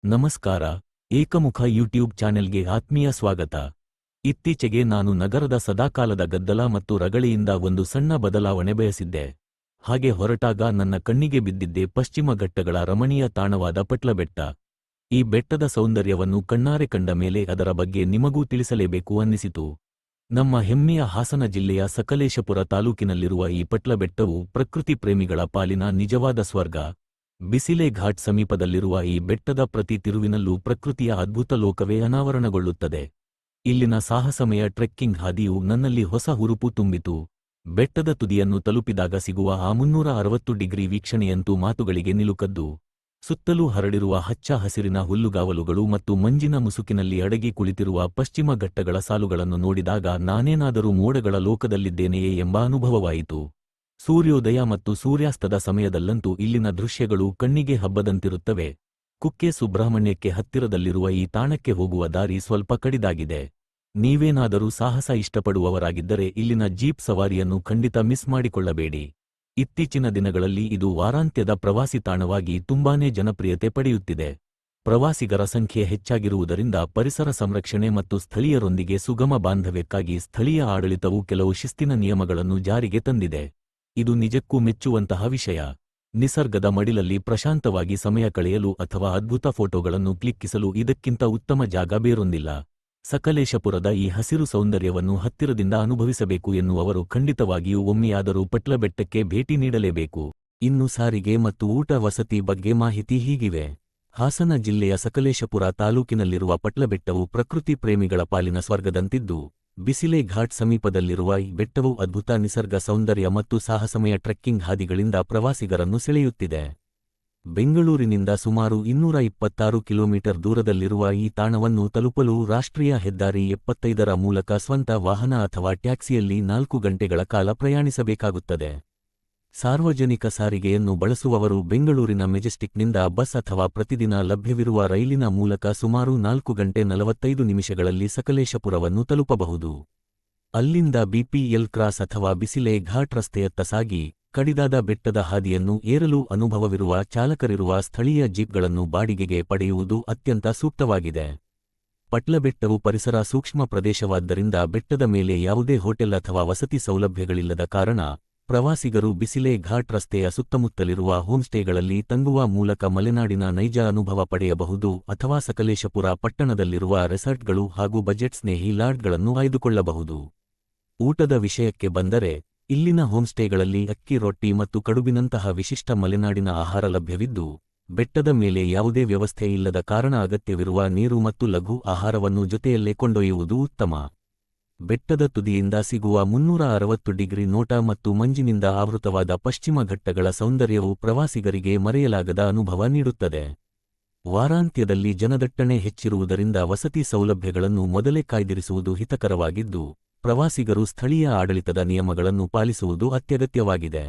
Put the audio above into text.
ನಮಸ್ಕಾರ. ಏಕಮುಖ ಯೂಟ್ಯೂಬ್ ಚಾನೆಲ್ಗೆ ಆತ್ಮೀಯ ಸ್ವಾಗತ. ಇತ್ತೀಚೆಗೆ ನಾನು ನಗರದ ಸದಾಕಾಲದ ಗದ್ದಲ ಮತ್ತು ರಗಳೆಯಿಂದ ಒಂದು ಸಣ್ಣ ಬದಲಾವಣೆ ಬಯಸಿದ್ದೆ. ಹಾಗೆ ಹೊರಟಾಗ ನನ್ನ ಕಣ್ಣಿಗೆ ಬಿದ್ದಿದ್ದೇ ಪಶ್ಚಿಮ ಘಟ್ಟಗಳ ರಮಣೀಯ ತಾಣವಾದ ಪಟ್ಲಬೆಟ್ಟ. ಈ ಬೆಟ್ಟದ ಸೌಂದರ್ಯವನ್ನು ಕಣ್ಣಾರೆ ಕಂಡ ಮೇಲೆ ಅದರ ಬಗ್ಗೆ ನಿಮಗೂ ತಿಳಿಸಲೇಬೇಕು ಅನ್ನಿಸಿತು. ನಮ್ಮ ಹೆಮ್ಮೆಯ ಹಾಸನ ಜಿಲ್ಲೆಯ ಸಕಲೇಶಪುರ ತಾಲೂಕಿನಲ್ಲಿರುವ ಈ ಪಟ್ಲಬೆಟ್ಟವು ಪ್ರಕೃತಿ ಪ್ರೇಮಿಗಳ ಪಾಲಿನ ನಿಜವಾದ ಸ್ವರ್ಗ. ಬಿಸಿಲೆ ಘಾಟ್ ಸಮೀಪದಲ್ಲಿರುವ ಈ ಬೆಟ್ಟದ ಪ್ರತಿ ತಿರುವಿನಲ್ಲೂ ಪ್ರಕೃತಿಯ ಅದ್ಭುತ ಲೋಕವೇ ಅನಾವರಣಗೊಳ್ಳುತ್ತದೆ. ಇಲ್ಲಿನ ಸಾಹಸಮಯ ಟ್ರೆಕ್ಕಿಂಗ್ ಹಾದಿಯು ನನ್ನಲ್ಲಿ ಹೊಸ ಹುರುಪು ತುಂಬಿತು. ಬೆಟ್ಟದ ತುದಿಯನ್ನು ತಲುಪಿದಾಗ ಸಿಗುವ ಆ 360 ಡಿಗ್ರಿ ವೀಕ್ಷಣೆಯಂತೂ ಮಾತುಗಳಿಗೆ ನಿಲುಕದ್ದು. ಸುತ್ತಲೂ ಹರಡಿರುವ ಹಚ್ಚ ಹಸಿರಿನ ಹುಲ್ಲುಗಾವಲುಗಳು ಮತ್ತು ಮಂಜಿನ ಮುಸುಕಿನಲ್ಲಿ ಅಡಗಿ ಕುಳಿತಿರುವ ಪಶ್ಚಿಮ ಘಟ್ಟಗಳ ಸಾಲುಗಳನ್ನು ನೋಡಿದಾಗ ನಾನೇನಾದರೂ ಮೋಡಗಳ ಲೋಕದಲ್ಲಿದ್ದೇನೆಯೇ ಎಂಬ ಅನುಭವವಾಯಿತು. ಸೂರ್ಯೋದಯ ಮತ್ತು ಸೂರ್ಯಾಸ್ತದ ಸಮಯದಲ್ಲಂತೂ ಇಲ್ಲಿನ ದೃಶ್ಯಗಳು ಕಣ್ಣಿಗೆ ಹಬ್ಬದಂತಿರುತ್ತವೆ. ಕುಕ್ಕೆ ಸುಬ್ರಹ್ಮಣ್ಯಕ್ಕೆ ಹತ್ತಿರದಲ್ಲಿರುವ ಈ ತಾಣಕ್ಕೆ ಹೋಗುವ ದಾರಿ ಸ್ವಲ್ಪ ಕಡಿದಾಗಿದೆ. ನೀವೇನಾದರೂ ಸಾಹಸ ಇಷ್ಟಪಡುವವರಾಗಿದ್ದರೆ ಇಲ್ಲಿನ ಜೀಪ್ ಸವಾರಿಯನ್ನು ಖಂಡಿತ ಮಿಸ್ ಮಾಡಿಕೊಳ್ಳಬೇಡಿ. ಇತ್ತೀಚಿನ ದಿನಗಳಲ್ಲಿ ಇದು ವಾರಾಂತ್ಯದ ಪ್ರವಾಸಿ ತಾಣವಾಗಿ ತುಂಬಾನೇ ಜನಪ್ರಿಯತೆ ಪಡೆಯುತ್ತಿದೆ. ಪ್ರವಾಸಿಗರ ಸಂಖ್ಯೆ ಹೆಚ್ಚಾಗಿರುವುದರಿಂದ ಪರಿಸರ ಸಂರಕ್ಷಣೆ ಮತ್ತು ಸ್ಥಳೀಯರೊಂದಿಗೆ ಸುಗಮ ಬಾಂಧವ್ಯಕ್ಕಾಗಿ ಸ್ಥಳೀಯ ಆಡಳಿತವು ಕೆಲವು ಶಿಸ್ತಿನ ನಿಯಮಗಳನ್ನು ಜಾರಿಗೆ ತಂದಿದೆ. ಇದು ನಿಜಕ್ಕೂ ಮೆಚ್ಚುವಂತಹ ವಿಷಯ. ನಿಸರ್ಗದ ಮಡಿಲಲ್ಲಿ ಪ್ರಶಾಂತವಾಗಿ ಸಮಯ ಕಳೆಯಲು ಅಥವಾ ಅದ್ಭುತ ಫೋಟೋಗಳನ್ನು ಕ್ಲಿಕ್ಕಿಸಲು ಇದಕ್ಕಿಂತ ಉತ್ತಮ ಜಾಗ ಬೇರೊಂದಿಲ್ಲ. ಸಕಲೇಶಪುರದ ಈ ಹಸಿರು ಸೌಂದರ್ಯವನ್ನು ಹತ್ತಿರದಿಂದ ಅನುಭವಿಸಬೇಕು ಎನ್ನುವವರು ಖಂಡಿತವಾಗಿಯೂ ಒಮ್ಮೆಯಾದರೂ ಪಟ್ಲಬೆಟ್ಟಕ್ಕೆ ಭೇಟಿ ನೀಡಲೇಬೇಕು. ಇನ್ನು ಸಾರಿಗೆ ಮತ್ತು ಊಟ ವಸತಿ ಬಗ್ಗೆ ಮಾಹಿತಿ ಹೀಗಿವೆ. ಹಾಸನ ಜಿಲ್ಲೆಯ ಸಕಲೇಶಪುರ ತಾಲೂಕಿನಲ್ಲಿರುವ ಪಟ್ಲಬೆಟ್ಟವು ಪ್ರಕೃತಿ ಪ್ರೇಮಿಗಳ ಪಾಲಿನ ಸ್ವರ್ಗದಂತಿದ್ದು, ಬಿಸಿಲೆ ಘಾಟ್ ಸಮೀಪದಲ್ಲಿರುವ ಈ ಬೆಟ್ಟವು ಅದ್ಭುತ ನಿಸರ್ಗ ಸೌಂದರ್ಯ ಮತ್ತು ಸಾಹಸಮಯ ಟ್ರೆಕ್ಕಿಂಗ್ ಹಾದಿಗಳಿಂದ ಪ್ರವಾಸಿಗರನ್ನು ಸೆಳೆಯುತ್ತಿದೆ. ಬೆಂಗಳೂರಿನಿಂದ ಸುಮಾರು 226 ಕಿಲೋಮೀಟರ್ ದೂರದಲ್ಲಿರುವ ಈ ತಾಣವನ್ನು ತಲುಪಲು ರಾಷ್ಟ್ರೀಯ ಹೆದ್ದಾರಿ 75ರ ಮೂಲಕ ಸ್ವಂತ ವಾಹನ ಅಥವಾ ಟ್ಯಾಕ್ಸಿಯಲ್ಲಿ 4 ಗಂಟೆಗಳ ಕಾಲ ಪ್ರಯಾಣಿಸಬೇಕಾಗುತ್ತದೆ. ಸಾರ್ವಜನಿಕ ಸಾರಿಗೆಯನ್ನು ಬಳಸುವವರು ಬೆಂಗಳೂರಿನ ಮೆಜೆಸ್ಟಿಕ್ನಿಂದ ಬಸ್ ಅಥವಾ ಪ್ರತಿದಿನ ಲಭ್ಯವಿರುವ ರೈಲಿನ ಮೂಲಕ ಸುಮಾರು 4 ಗಂಟೆ 45 ನಿಮಿಷಗಳಲ್ಲಿ ಸಕಲೇಶಪುರವನ್ನು ತಲುಪಬಹುದು. ಅಲ್ಲಿಂದ ಬಿಪಿಎಲ್ ಕ್ರಾಸ್ ಅಥವಾ ಬಿಸಿಲೆ ಘಾಟ್ ರಸ್ತೆಯತ್ತ ಸಾಗಿ ಕಡಿದಾದ ಬೆಟ್ಟದ ಹಾದಿಯನ್ನು ಏರಲು ಅನುಭವವಿರುವ ಚಾಲಕರಿರುವ ಸ್ಥಳೀಯ ಜೀಪ್ಗಳನ್ನು ಬಾಡಿಗೆಗೆ ಪಡೆಯುವುದು ಅತ್ಯಂತ ಸೂಕ್ತವಾಗಿದೆ. ಪಟ್ಲಬೆಟ್ಟವು ಪರಿಸರ ಸೂಕ್ಷ್ಮ ಪ್ರದೇಶವಾದ್ದರಿಂದ ಬೆಟ್ಟದ ಮೇಲೆ ಯಾವುದೇ ಹೋಟೆಲ್ ಅಥವಾ ವಸತಿ ಸೌಲಭ್ಯಗಳಿಲ್ಲದ ಕಾರಣ ಪ್ರವಾಸಿಗರು ಬಿಸಿಲೆ ಘಾಟ್ ರಸ್ತೆಯ ಸುತ್ತಮುತ್ತಲಿರುವ ಹೋಮ್ಸ್ಟೇಗಳಲ್ಲಿ ತಂಗುವ ಮೂಲಕ ಮಲೆನಾಡಿನ ನೈಜ ಅನುಭವ ಪಡೆಯಬಹುದು ಅಥವಾ ಸಕಲೇಶಪುರ ಪಟ್ಟಣದಲ್ಲಿರುವ ರೆಸಾರ್ಟ್ಗಳು ಹಾಗೂ ಬಜೆಟ್ ಸ್ನೇಹಿ ಲಾಡ್ಜ್ಗಳನ್ನು ಆಯ್ದುಕೊಳ್ಳಬಹುದು. ಊಟದ ವಿಷಯಕ್ಕೆ ಬಂದರೆ ಇಲ್ಲಿನ ಹೋಮ್ಸ್ಟೇಗಳಲ್ಲಿ ಅಕ್ಕಿ ರೊಟ್ಟಿ ಮತ್ತು ಕಡುಬಿನಂತಹ ವಿಶಿಷ್ಟ ಮಲೆನಾಡಿನ ಆಹಾರ ಲಭ್ಯವಿದ್ದು, ಬೆಟ್ಟದ ಮೇಲೆ ಯಾವುದೇ ವ್ಯವಸ್ಥೆ ಇಲ್ಲದ ಕಾರಣ ಅಗತ್ಯವಿರುವ ನೀರು ಮತ್ತು ಲಘು ಆಹಾರವನ್ನು ಜೊತೆಯಲ್ಲೇ ಕೊಂಡೊಯ್ಯುವುದು ಉತ್ತಮ. ಬೆಟ್ಟದ ತುದಿಯಿಂದ ಸಿಗುವ 360 ಡಿಗ್ರಿ ನೋಟ ಮತ್ತು ಮಂಜಿನಿಂದ ಆವೃತವಾದ ಪಶ್ಚಿಮ ಘಟ್ಟಗಳ ಸೌಂದರ್ಯವು ಪ್ರವಾಸಿಗರಿಗೆ ಮರೆಯಲಾಗದ ಅನುಭವ ನೀಡುತ್ತದೆ. ವಾರಾಂತ್ಯದಲ್ಲಿ ಜನದಟ್ಟಣೆ ಹೆಚ್ಚಿರುವುದರಿಂದ ವಸತಿ ಸೌಲಭ್ಯಗಳನ್ನು ಮೊದಲೇ ಕಾಯ್ದಿರಿಸುವುದು ಹಿತಕರವಾಗಿದ್ದು, ಪ್ರವಾಸಿಗರು ಸ್ಥಳೀಯ ಆಡಳಿತದ ನಿಯಮಗಳನ್ನು ಪಾಲಿಸುವುದು ಅತ್ಯಗತ್ಯವಾಗಿದೆ.